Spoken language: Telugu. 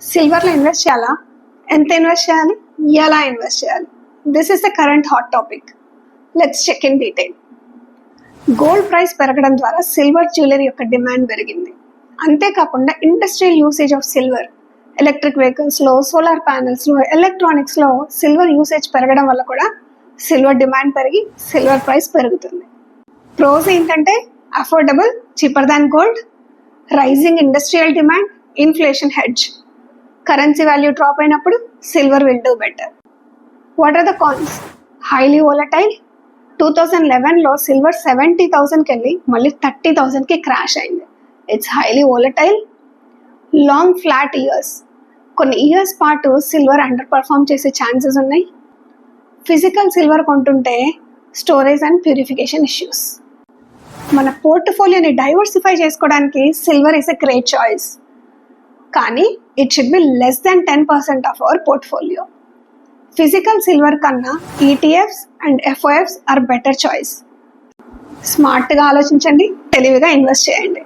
సిల్వర్లో ఇన్వెస్ట్ చేయాలా? ఎంత ఇన్వెస్ట్ చేయాలి? ఎలా ఇన్వెస్ట్ చేయాలి? This is the current hot topic. Let's check in detail. Gold price పెరగడం ద్వారా సిల్వర్ జ్యువెలరీ యొక్క డిమాండ్ పెరిగింది. అంతేకాకుండా industrial usage of silver, electric వెహికల్స్లో, సోలార్ ప్యానెల్స్లో, ఎలక్ట్రానిక్స్లో సిల్వర్ యూసేజ్ పెరగడం వల్ల కూడా సిల్వర్ డిమాండ్ పెరిగి సిల్వర్ ప్రైస్ పెరుగుతుంది. ప్రోస్ ఏంటంటే affordable, cheaper than gold, rising industrial demand, inflation hedge. Currency value drop అయినప్పుడు silver will do better. What are the cons? Highly volatile. 2011లో silver 70,000కి వెళ్ళి మళ్ళీ 30,000కి క్రాష్ అయింది. It's highly volatile. Long flat years. కొన్ని ఇయర్స్ పాటు సిల్వర్ అండర్ పర్ఫామ్ చేసే ఛాన్సెస్ ఉన్నాయి. ఫిజికల్ సిల్వర్ కొంటుంటే స్టోరేజ్ అండ్ ప్యూరిఫికేషన్ ఇష్యూస్. మన పోర్ట్ఫోలియోని డైవర్సిఫై చేసుకోవడానికి silver is a great choice, కానీ it should be less than 10% of our portfolio. Physical silver కన్నా ETFs and FOFs are better choice. స్మార్ట్గా ఆలోచించండి, తెలివిగా ఇన్వెస్ట్ చేయండి.